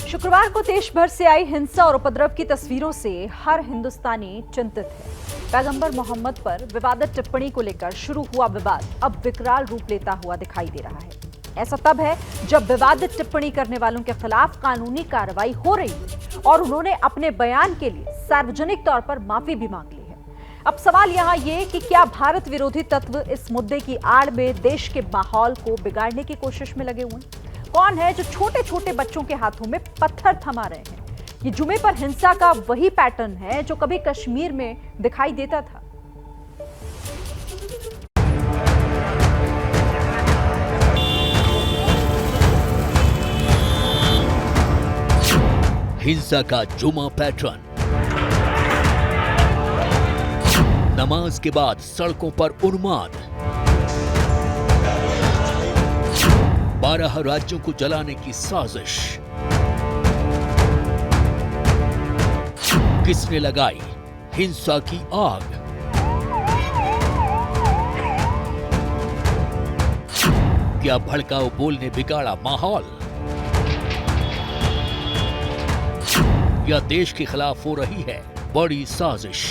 शुक्रवार को देश भर से आई हिंसा और उपद्रव की तस्वीरों से हर हिंदुस्तानी चिंतित है। पैगंबर मोहम्मद पर विवादित टिप्पणी को लेकर शुरू हुआ विवाद अब विकराल रूप लेता हुआ दिखाई दे रहा है। ऐसा तब है जब विवादित टिप्पणी करने वालों के खिलाफ कानूनी कार्रवाई हो रही है और उन्होंने अपने बयान के लिए सार्वजनिक तौर पर माफी भी मांग ली है। अब सवाल यहाँ ये कि क्या भारत विरोधी तत्व इस मुद्दे की आड़ में देश के माहौल को बिगाड़ने की कोशिश में लगे हुए हैं? कौन है जो छोटे छोटे बच्चों के हाथों में पत्थर थमा रहे हैं? ये जुमे पर हिंसा का वही पैटर्न है जो कभी कश्मीर में दिखाई देता था। हिंसा का जुमा पैटर्न। नमाज के बाद सड़कों पर उन्माद। 12 राज्यों को जलाने की साजिश। किसने लगाई हिंसा की आग? क्या भड़काऊ बोलने बिगाड़ा माहौल? या देश के खिलाफ हो रही है बड़ी साजिश?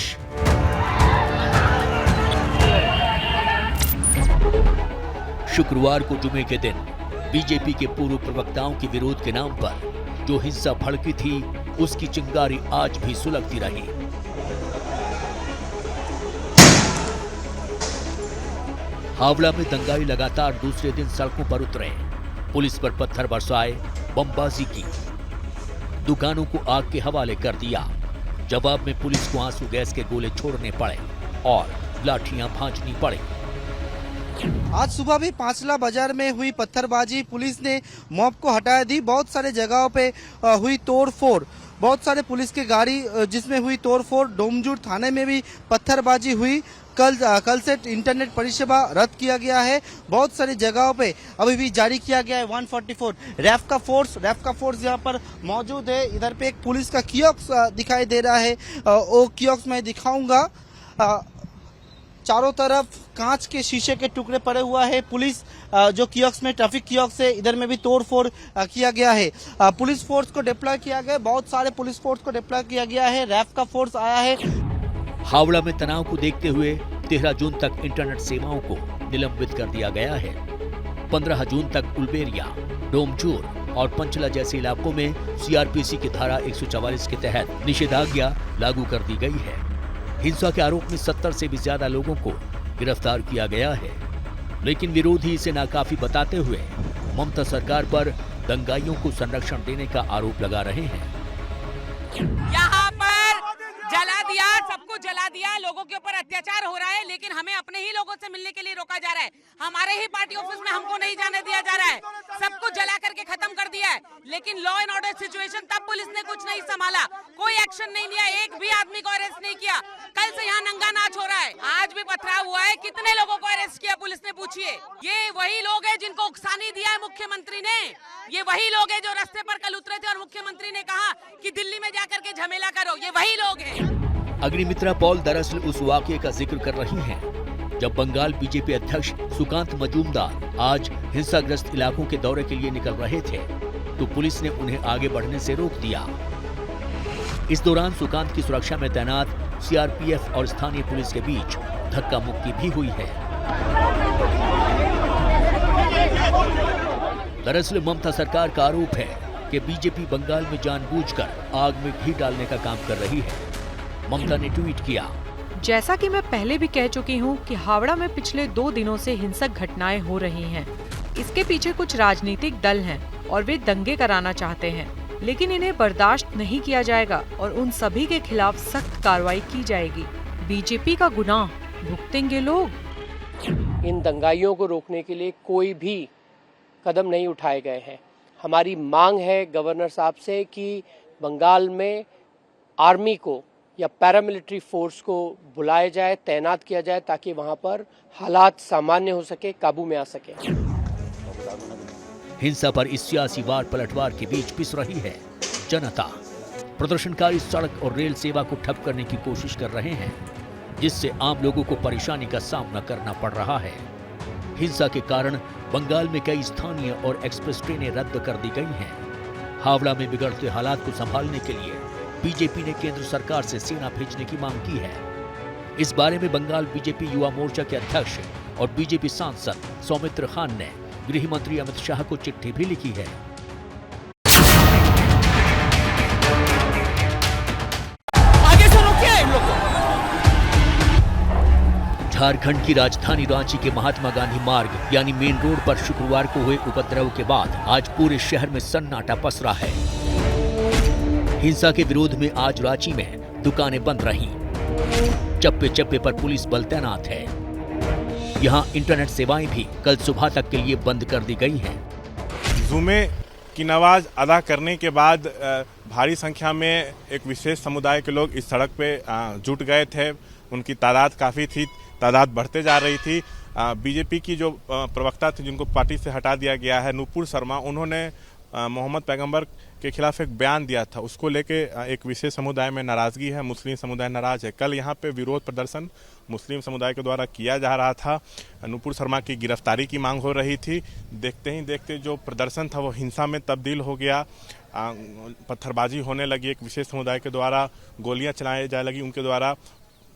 शुक्रवार को जुमे के दिन बीजेपी के पूर्व प्रवक्ताओं के विरोध के नाम पर जो हिंसा भड़की थी, उसकी चिंगारी आज भी सुलगती रही। हावड़ा में दंगाई लगातार दूसरे दिन सड़कों पर उतरे, पुलिस पर पत्थर बरसाए, बमबाजी की, दुकानों को आग के हवाले कर दिया। जवाब में पुलिस को आंसू गैस के गोले छोड़ने पड़े और लाठियां भांजनी पड़ी। आज सुबह भी पांचला बाजार में हुई पत्थरबाजी, पुलिस ने मॉब को हटा दी। बहुत सारे जगहों पे हुई तोड़फोड़, बहुत सारे पुलिस की गाड़ी जिसमें हुई तोड़फोड़। डोमजूर थाने में भी पत्थरबाजी हुई। कल से इंटरनेट परिषेवा रद्द किया गया है। बहुत सारी जगहों पे अभी भी जारी किया गया है 144 रैफ का फोर्स यहाँ पर मौजूद है। इधर पे एक पुलिस का कियोस्क दिखाई दे रहा है, वो कियोस्क मैं दिखाऊंगा। चारों तरफ कांच के शीशे के टुकड़े पड़े हुआ है। पुलिस जो कियोस्क में ट्रैफिक कियोस्क है, इधर में भी तोड़फोड़ किया गया है। पुलिस फोर्स को डिप्लॉय किया गया, बहुत सारे पुलिस फोर्स को डिप्लॉय किया गया है। रैफ का फोर्स आया है। हावड़ा में तनाव को देखते हुए 13 जून तक इंटरनेट सेवाओं को निलंबित कर दिया गया है। 15 जून तक उलबेरिया, डोमजूर और पंचला जैसे इलाकों में सीआरपीसी की धारा 144 के तहत निषेधाज्ञा लागू कर दी गई है। हिंसा के आरोप में 70 से भी ज्यादा लोगों को गिरफ्तार किया गया है, लेकिन विरोधी इसे नाकाफी बताते हुए ममता सरकार पर दंगाइयों को संरक्षण देने का आरोप लगा रहे हैं। यहाँ पर जला दिया, सबको जला दिया, लोगों के ऊपर अत्याचार हो रहा है, लेकिन हमें अपने ही लोगों से मिलने के लिए रोका जा रहा है। हमारे ही पार्टी ऑफिस में हमको नहीं जाने दिया जा रहा है। सबको जला करके खत्म कर दिया है, लेकिन लॉ एंड ऑर्डर सिचुएशन तब पुलिस ने कुछ नहीं संभाला, कोई एक्शन नहीं लिया, एक भी आदमी को अरेस्ट नहीं किया। कल से यहाँ नंगा नाच हो रहा है, आज भी पथराव हुआ है। कितने लोगों को अरेस्ट किया पुलिस ने, पूछिए। ये वही लोग हैं जिनको उकसानी दिया है मुख्यमंत्री ने। ये वही लोग हैं जो रास्ते पर कल उतरे थे और मुख्यमंत्री ने कहा कि दिल्ली में जाकर के झमेला करो। ये वही लोग हैं। अग्निमित्रा पॉल दरअसल उस वाकये का जिक्र कर रही हैं जब बंगाल बीजेपी अध्यक्ष सुकांत मजूमदार आज हिंसाग्रस्त इलाकों के दौरे के लिए निकल रहे थे, तो पुलिस ने उन्हें आगे बढ़ने से रोक दिया। इस दौरान सुकांत की सुरक्षा में तैनात सीआरपीएफ और स्थानीय पुलिस के बीच धक्का मुक्की भी हुई है। दरअसल ममता सरकार का आरोप है कि बीजेपी बंगाल में जानबूझकर आग में घी डालने का काम कर रही है। ममता ने ट्वीट किया, जैसा कि मैं पहले भी कह चुकी हूं कि हावड़ा में पिछले 2 दिनों से हिंसक घटनाएं हो रही हैं। इसके पीछे कुछ राजनीतिक दल हैं और वे दंगे कराना चाहते हैं, लेकिन इन्हें बर्दाश्त नहीं किया जाएगा और उन सभी के खिलाफ सख्त कार्रवाई की जाएगी। बीजेपी का गुनाह भुगतेंगे लोग। इन दंगाइयों को रोकने के लिए कोई भी कदम नहीं उठाए गए हैं। हमारी मांग है गवर्नर साहब से कि बंगाल में आर्मी को या पैरामिलिट्री फोर्स को बुलाया जाए, तैनात किया जाए, ताकि वहां पर हालात सामान्य हो सके, काबू में आ सके। हिंसा पर इस सियासी वार पलटवार के बीच पिस रही है जनता। प्रदर्शनकारी सड़क और रेल सेवा को ठप करने की कोशिश कर रहे हैं, जिससे आम लोगों को परेशानी का सामना करना पड़ रहा है। हिंसा के कारण बंगाल में कई स्थानीय और एक्सप्रेस ट्रेनें रद्द कर दी गई हैं। हावड़ा में बिगड़ते हालात को संभालने के लिए बीजेपी ने केंद्र सरकार से सेना भेजने की मांग की है। इस बारे में बंगाल बीजेपी युवा मोर्चा के अध्यक्ष और बीजेपी सांसद सौमित्र खान ने गृह मंत्री अमित शाह को चिट्ठी भी लिखी है। आगे से रोकिए इन लोग को। झारखंड की राजधानी रांची के महात्मा गांधी मार्ग यानी मेन रोड पर शुक्रवार को हुए उपद्रव के बाद आज पूरे शहर में सन्नाटा पसरा है। हिंसा के विरोध में आज रांची में दुकानें बंद रहीं। चप्पे चप्पे पर पुलिस बल तैनात है। यहां इंटरनेट सेवाएं भी कल सुबह तक के लिए बंद कर दी गई हैं। जुमे की नमाज अदा करने के बाद भारी संख्या में एक विशेष समुदाय के लोग इस सड़क पे जुट गए थे। उनकी तादाद काफ़ी थी, तादाद बढ़ते जा रही थी। बीजेपी की जो प्रवक्ता थी जिनको पार्टी से हटा दिया गया है, नुपुर शर्मा, उन्होंने मोहम्मद पैगंबर के खिलाफ एक बयान दिया था। उसको लेके एक विशेष समुदाय में नाराज़गी है, मुस्लिम समुदाय नाराज़ है। कल यहाँ पे विरोध प्रदर्शन मुस्लिम समुदाय के द्वारा किया जा रहा था। नुपुर शर्मा की गिरफ्तारी की मांग हो रही थी। देखते ही देखते जो प्रदर्शन था वो हिंसा में तब्दील हो गया। पत्थरबाजी होने लगी, एक विशेष समुदाय के द्वारा गोलियाँ चलाई जाने लगी, उनके द्वारा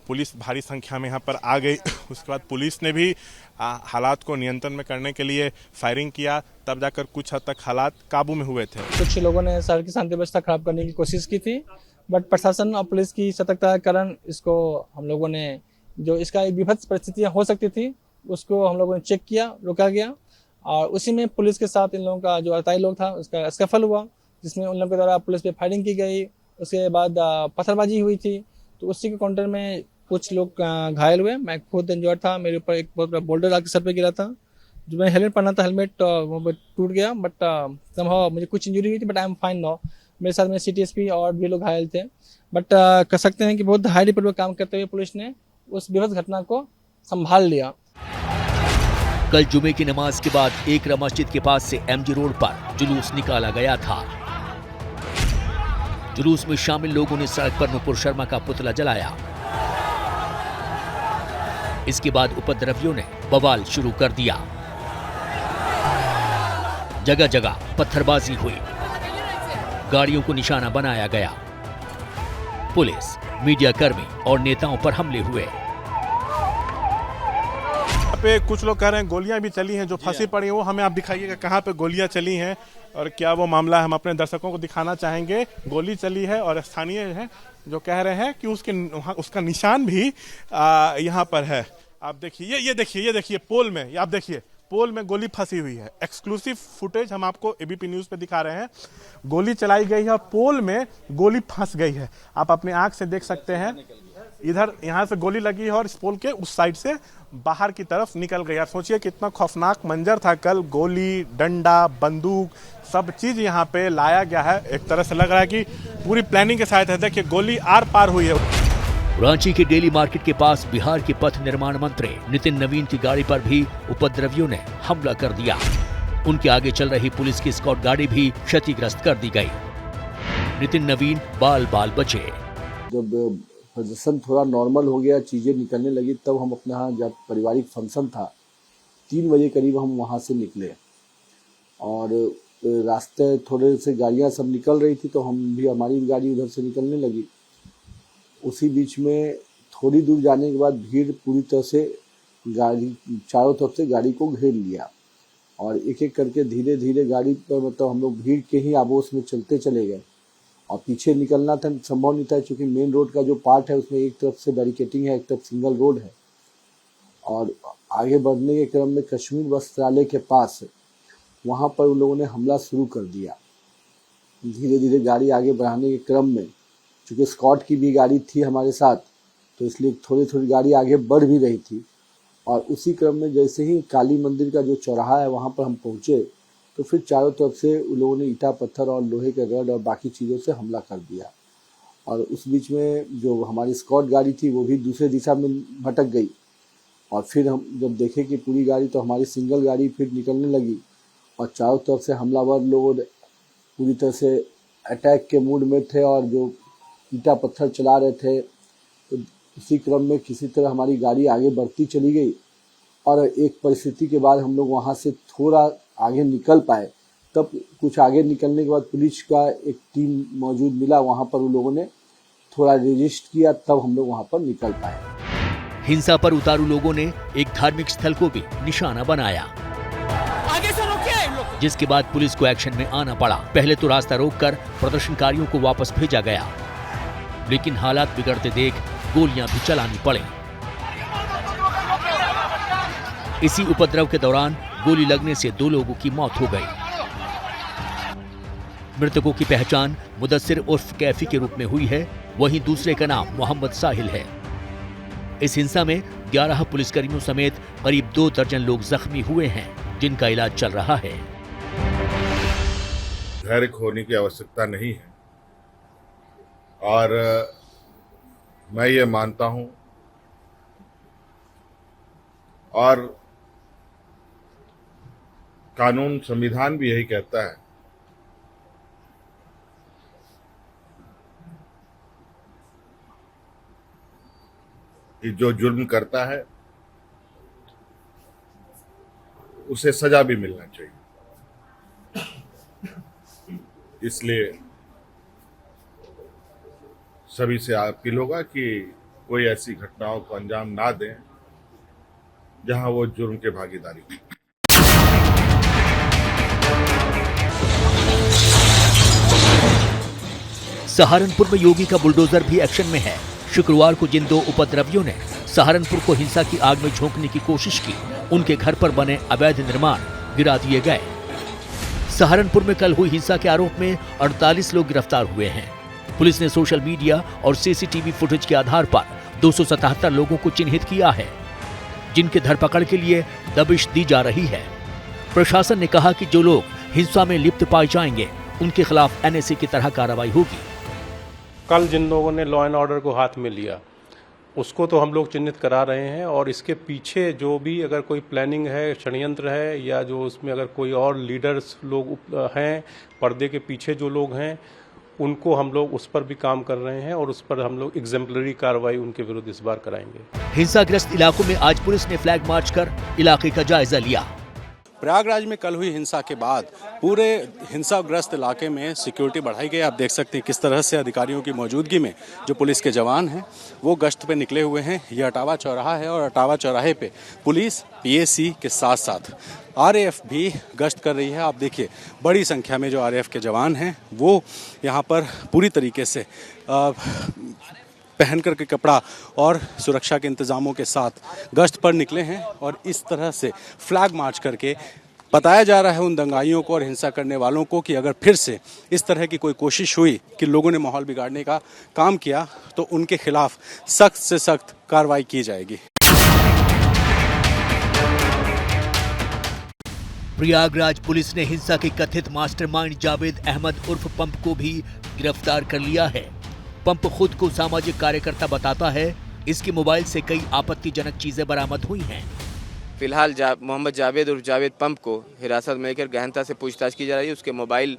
पुलिस भारी संख्या में यहाँ पर आ गई। उसके बाद पुलिस ने भी हालात को नियंत्रण में करने के लिए फायरिंग किया, तब जाकर कुछ हद तक हालात काबू में हुए थे। कुछ लोगों ने शहर की शांति व्यवस्था खराब करने की कोशिश की थी, बट प्रशासन और पुलिस की सतर्कता के कारण इसको हम लोगों ने, जो इसका एक विभत्स परिस्थितियाँ हो सकती थी, उसको हम लोगों ने चेक किया, रोका गया। और उसी में पुलिस के साथ इन लोगों का जो अताई लोग था उसका स्कैफल हुआ, जिसमें उन लोगों के द्वारा पुलिस पे फायरिंग की गई। उसके बाद पत्थरबाजी हुई थी, तो उसी के काउंटर में कुछ लोग घायल हुए। मैं खुद इंजर्ड था, मेरे ऊपर एक बहुत बड़ा बोल्डर आके सर पे गिरा था। जो मैं हेलमेट पहना था, हेलमेट वो टूट गया, बट समहाउ मुझे कुछ इंजरी हुई थी, but I am fine now. मेरे साथ में CTSP और भी लोग घायल थे, बट कह सकते हैं कि बहुत हाई लेवल पर काम करते हुए पुलिस ने उस विभत्स घटना को संभाल लिया। कल जुमे की नमाज के बाद एकरा मस्जिद के पास से MG रोड पर जुलूस निकाला गया था। जुलूस में शामिल लोगों ने सड़क पर नुपुर शर्मा का पुतला जलाया। इसके बाद उपद्रवियों ने बवाल शुरू कर दिया। जगह जगह पत्थरबाजी हुई, गाड़ियों को निशाना बनाया गया। पुलिस, मीडिया कर्मी और नेताओं पर हमले हुए। यहाँ पे कुछ लोग कह रहे हैं गोलियां भी चली हैं, जो फंसी पड़ी हैं वो हमें आप दिखाइएगा कहाँ पे गोलियां चली हैं और क्या वो मामला है। हम अपने दर्शकों को दिखाना चाहेंगे। गोली चली है और स्थानीय है जो कह रहे हैं कि उसका निशान भी यहाँ पर है। आप देखिए, ये देखिए पोल में, आप देखिए पोल में गोली फंसी हुई है। एक्सक्लूसिव फुटेज हम आपको ABP न्यूज पे दिखा रहे हैं। गोली चलाई गई है और पोल में गोली फंस गई है। आप अपने आंख से देख सकते हैं, इधर यहाँ से गोली लगी है और इस पोल के उस साइड से बाहर की तरफ निकल गई। आप सोचिए कितना खौफनाक मंजर था कल। गोली, डंडा, बंदूक, सब चीज यहाँ पे लाया गया है। एक तरह से लग रहा है कि पूरी प्लानिंग के साथ है। देखिए गोली आर पार हुई है। रांची के डेली मार्केट के पास बिहार के पथ निर्माण मंत्री नितिन नवीन की गाड़ी पर भी उपद्रवियों ने हमला कर दिया। उनके आगे चल रही पुलिस की स्कॉट गाड़ी भी क्षतिग्रस्त कर दी गई। नितिन नवीन बाल बाल बचे। जब प्रदर्शन थोड़ा नॉर्मल हो गया, चीजें निकलने लगी, तब हम अपने यहाँ जब पारिवारिक फंक्शन था 3 बजे करीब हम वहाँ से निकले और रास्ते थोड़े से गाड़ियाँ सब निकल रही थी, तो हम भी, हमारी गाड़ी उधर से निकलने लगी। उसी बीच में थोड़ी दूर जाने के बाद भीड़ पूरी तरह से गाड़ी चारों तरफ से गाड़ी को घेर लिया और एक एक करके धीरे धीरे गाड़ी पर, मतलब हम लोग भीड़ के ही आबोस में चलते चले गए और पीछे निकलना था संभव नहीं था, क्योंकि मेन रोड का जो पार्ट है उसमें एक तरफ से बैरिकेटिंग है, एक तरफ सिंगल रोड है। और आगे बढ़ने के क्रम में कश्मीर वस्त्रालय के पास वहाँ पर उन लोगों ने हमला शुरू कर दिया। धीरे धीरे गाड़ी आगे बढ़ाने के क्रम में, चूँकि स्कॉट की भी गाड़ी थी हमारे साथ, तो इसलिए थोड़ी थोड़ी गाड़ी आगे बढ़ भी रही थी। और उसी क्रम में जैसे ही काली मंदिर का जो चौराहा है वहाँ पर हम पहुँचे, तो फिर चारों तरफ से उन लोगों ने ईंटा पत्थर और लोहे के रड और बाकी चीज़ों से हमला कर दिया। और उस बीच में जो हमारी स्कॉट गाड़ी थी वो भी दूसरे दिशा में भटक गई। और फिर हम जब देखे कि पूरी गाड़ी, तो हमारी सिंगल गाड़ी फिर निकलने लगी और चारों तरफ से हमलावर लोग पूरी तरह से अटैक के मूड में थे और जो ईंटा पत्थर चला रहे थे। तो उसी क्रम में किसी तरह हमारी गाड़ी आगे बढ़ती चली गई और एक परिस्थिति के बाद हम लोग वहाँ से थोड़ा आगे निकल पाए, तब कुछ आगे निकलने के बाद पुलिस का एक टीम मौजूद मिला, वहाँ पर उन लोगों ने थोड़ा रेजिस्ट किया, तब हम लोग वहाँ पर निकल पाए। हिंसा पर उतारू लोगों ने एक धार्मिक स्थल को भी निशाना बनाया, आगे से रोकिए इन लोग। जिसके बाद पुलिस को एक्शन में आना पड़ा। पहले तो रास्ता रोककर प्रदर्शनकारियों को वापस भेजा गया, लेकिन हालात बिगड़ते देख गोलियां भी चलानी पड़ी। इसी उपद्रव के दौरान गोली लगने से 2 लोगों की मौत हो गई। मृतकों की पहचान मुदस्सिर उर्फ कैफी के रूप में हुई है, वहीं दूसरे का नाम मोहम्मद साहिल है। इस हिंसा में 11 पुलिसकर्मियों समेत करीब 2 दर्जन लोग जख्मी हुए हैं, जिनका इलाज चल रहा है। धैर्य खोने की आवश्यकता नहीं है और मैं ये मानता हूं और कानून संविधान भी यही कहता है कि जो जुर्म करता है उसे सजा भी मिलना चाहिए। इसलिए सभी से अपील होगा कि कोई ऐसी घटनाओं को अंजाम ना दें जहां वो जुर्म के भागीदारी हो। सहारनपुर में योगी का बुलडोजर भी एक्शन में है। शुक्रवार को जिन 2 उपद्रवियों ने सहारनपुर को हिंसा की आग में झोंकने की कोशिश की, उनके घर पर बने अवैध निर्माण गिरा दिए गए। सहारनपुर में कल हुई हिंसा के आरोप में 48 लोग गिरफ्तार हुए हैं। पुलिस ने सोशल मीडिया और सीसीटीवी फुटेज के आधार पर 277 लोगों को चिन्हित किया है, जिनके धरपकड़ के लिए दबिश दी जा रही है। प्रशासन ने कहा कि जो लोग हिंसा में लिप्त पाए जाएंगे, उनके खिलाफ एनएसए की तरह कार्रवाई होगी। कल जिन लोगों ने लॉ एंड ऑर्डर को हाथ में लिया, उसको तो हम लोग चिन्हित करा रहे हैं और इसके पीछे जो भी अगर कोई प्लानिंग है, षड्यंत्र है या जो उसमें अगर कोई और लीडर्स लोग हैं, पर्दे के पीछे जो लोग हैं, उनको हम लोग उस पर भी काम कर रहे हैं और उस पर हम लोग एग्जेम्पलरी कार्रवाई उनके विरुद्ध इस बार कराएंगे। हिंसाग्रस्त इलाकों में आज पुलिस ने फ्लैग मार्च कर इलाके का जायजा लिया। प्रयागराज में कल हुई हिंसा के बाद पूरे हिंसाग्रस्त इलाके में सिक्योरिटी बढ़ाई गई। आप देख सकते हैं किस तरह से अधिकारियों की मौजूदगी में जो पुलिस के जवान हैं वो गश्त पे निकले हुए हैं। ये अटावा चौराहा है और अटावा चौराहे पे पुलिस पीएसी के साथ साथ आरएएफ भी गश्त कर रही है। आप देखिए बड़ी संख्या में जो आरएएफ के जवान हैं वो यहाँ पर पूरी तरीके से पहन करके कपड़ा और सुरक्षा के इंतजामों के साथ गश्त पर निकले हैं और इस तरह से फ्लैग मार्च करके बताया जा रहा है उन दंगाइयों को और हिंसा करने वालों को कि अगर फिर से इस तरह की कोई कोशिश हुई कि लोगों ने माहौल बिगाड़ने का काम किया तो उनके खिलाफ सख्त से सख्त कार्रवाई की जाएगी। प्रयागराज पुलिस ने हिंसा के कथित मास्टरमाइंड जावेद अहमद उर्फ पंप को भी गिरफ्तार कर लिया है। पंप खुद को सामाजिक कार्यकर्ता बताता है। इसके मोबाइल से कई आपत्तिजनक चीजें बरामद हुई हैं। फिलहाल मोहम्मद जावेद उर्फ जावेद पंप को हिरासत में लेकर गहनता से पूछताछ की जा रही है। उसके मोबाइल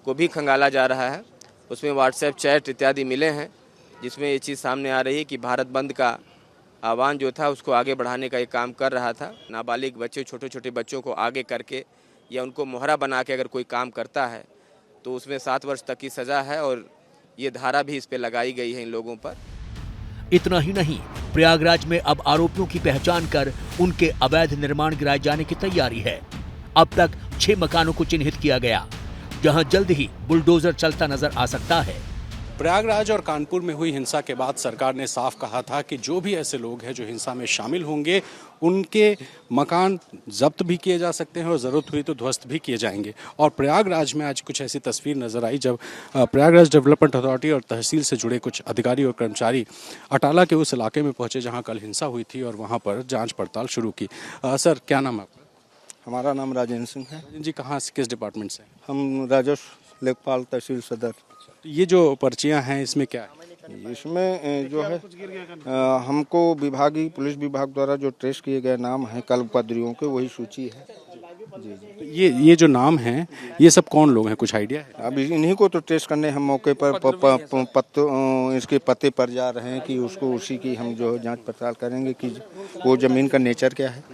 को भी खंगाला जा रहा है। उसमें व्हाट्सएप चैट इत्यादि मिले हैं, जिसमें ये चीज़ सामने आ रही है कि भारत बंद का आह्वान जो था उसको आगे बढ़ाने का एक काम कर रहा था। नाबालिग बच्चे, छोटे छोटे बच्चों को आगे करके या उनको मोहरा बना के अगर कोई काम करता है तो उसमें 7 वर्ष तक की सज़ा है और ये धारा भी इस पे लगाई गई है इन लोगों पर। इतना ही नहीं, प्रयागराज में अब आरोपियों की पहचान कर उनके अवैध निर्माण गिराए जाने की तैयारी है। अब तक 6 मकानों को चिन्हित किया गया, जहां जल्द ही बुलडोजर चलता नजर आ सकता है। प्रयागराज और कानपुर में हुई हिंसा के बाद सरकार ने साफ कहा था कि जो भी ऐसे लोग हैं जो हिंसा में शामिल होंगे उनके मकान जब्त भी किए जा सकते हैं और ज़रूरत हुई तो ध्वस्त भी किए जाएंगे। और प्रयागराज में आज कुछ ऐसी तस्वीर नजर आई जब प्रयागराज डेवलपमेंट अथॉरिटी और तहसील से जुड़े कुछ अधिकारी और कर्मचारी अटाला के उस इलाके में पहुंचे जहां कल हिंसा हुई थी और वहां पर जाँच पड़ताल शुरू की। सर, क्या नाम है आपका? हमारा नाम राजेंद्र सिंह है। जी, कहाँ से, किस डिपार्टमेंट से? हम राजस्व लेखपाल तहसील सदर। ये जो पर्चियां हैं इसमें क्या है? इसमें जो है हमको विभागीय पुलिस विभाग द्वारा जो ट्रेस किए गए नाम हैं कल उपद्रवियों के, वही सूची है। जी। ये जो नाम हैं ये सब कौन लोग हैं, कुछ आइडिया है? अब इन्हीं को तो ट्रेस करने हम मौके पर इसके पते पर जा रहे हैं कि उसको उसी की हम जो जांच पड़ताल करेंगे कि वो ज़मीन का नेचर क्या है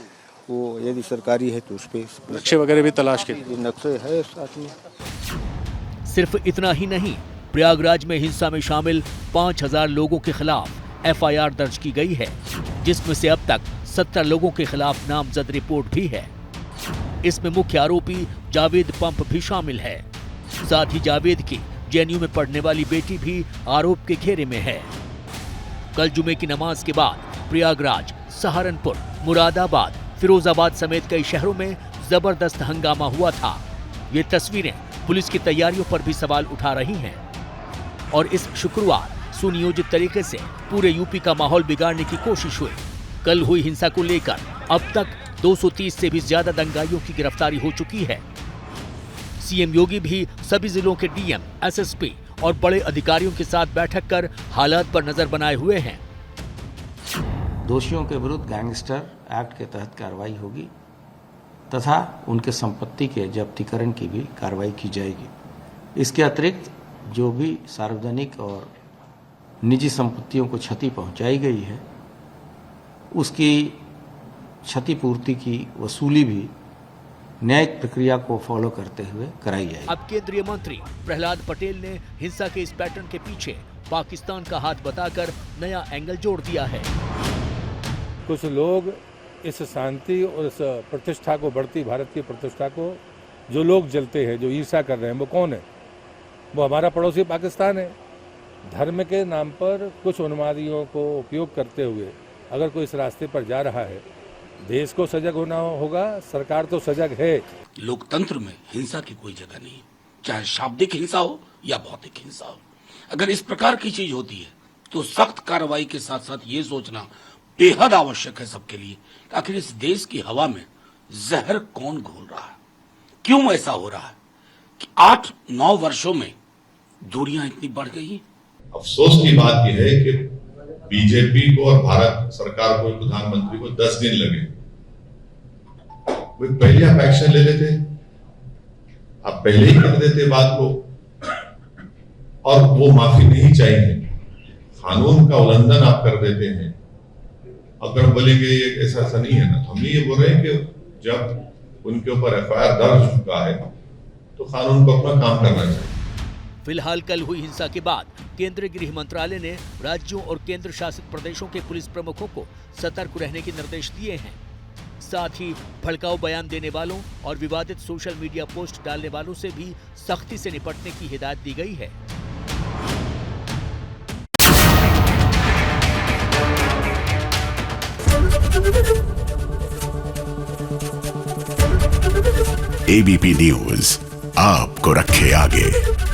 वो यदि सरकारी है तो उस पर नक्शे वगैरह भी तलाश के नक्शे है साथ में। सिर्फ इतना ही नहीं, प्रयागराज में हिंसा में शामिल 5000 लोगों के खिलाफ एफआईआर दर्ज की गई है, जिसमें से अब तक 70 लोगों के खिलाफ नामजद रिपोर्ट भी है। इसमें मुख्य आरोपी जावेद पंप भी शामिल है। साथ ही जावेद की जेएनयू में पढ़ने वाली बेटी भी आरोप के घेरे में है। कल जुमे की नमाज के बाद प्रयागराज, सहारनपुर, मुरादाबाद, फिरोजाबाद समेत कई शहरों में जबरदस्त हंगामा हुआ था। ये तस्वीरें पुलिस की तैयारियों पर भी सवाल उठा रही हैं। और इस शुक्रवार सुनियोजित तरीके से पूरे यूपी का माहौल बिगाड़ने की कोशिश हुई। कल हुई हिंसा को लेकर अब तक 230 से भी ज्यादा दंगाइयों की गिरफ्तारी हो चुकी है। सीएम योगी भी सभी जिलों के डीएम, एसएसपी और बड़े अधिकारियों के साथ बैठक कर हालात पर नजर बनाए हुए हैं। दोषियों के विरुद्ध गैंगस्टर एक्ट के तहत कार्रवाई होगी तथा उनके संपत्ति के जब्तीकरण की भी कार्रवाई की जाएगी। इसके अतिरिक्त जो भी सार्वजनिक और निजी संपत्तियों को क्षति पहुंचाई गई है, उसकी क्षतिपूर्ति की वसूली भी न्यायिक प्रक्रिया को फॉलो करते हुए कराई जाएगी। अब केंद्रीय मंत्री प्रहलाद पटेल ने हिंसा के इस पैटर्न के पीछे पाकिस्तान का हाथ बताकर नया एंगल जोड़ दिया है। कुछ लोग इस शांति और इस प्रतिष्ठा को, बढ़ती भारत की प्रतिष्ठा को जो लोग जलते हैं, जो ईर्ष्या कर रहे हैं, वो कौन है? वो हमारा पड़ोसी पाकिस्तान है। धर्म के नाम पर कुछ उन्मादियों को उपयोग करते हुए अगर कोई इस रास्ते पर जा रहा है, देश को सजग होना होगा, सरकार तो सजग है। लोकतंत्र में हिंसा की कोई जगह नहीं, चाहे शाब्दिक हिंसा हो या भौतिक हिंसा हो। अगर इस प्रकार की चीज होती है तो सख्त कार्रवाई के साथ साथ ये सोचना बेहद आवश्यक है सबके लिए, आखिर इस देश की हवा में जहर कौन घोल रहा है, क्यों ऐसा हो रहा है कि 8-9 वर्षों में दूरियां इतनी बढ़ गई। अफसोस की बात यह है कि बीजेपी को और भारत सरकार को, प्रधानमंत्री को 10 दिन लगे। वो पहले आप एक्शन ले लेते, आप पहले ही कर देते बात को, और वो माफी नहीं चाहिए। कानून का उल्लंघन आप कर देते हैं। अगर बोलेंगे ये ऐसा नहीं है ना, तो हम ये बोल रहे हैं कि जब उनके ऊपर एफआईआर दर्ज हो चुका है तो कानून को अपना काम करना चाहिए। फिलहाल कल हुई हिंसा के बाद केंद्रीय गृह मंत्रालय ने राज्यों और केंद्र शासित प्रदेशों के पुलिस प्रमुखों को सतर्क रहने के निर्देश दिए हैं। साथ ही भड़काऊ बयान देने वालों और विवादित सोशल मीडिया पोस्ट डालने वालों से भी सख्ती से निपटने की हिदायत दी गई है। एबीपी न्यूज आपको रखे आगे।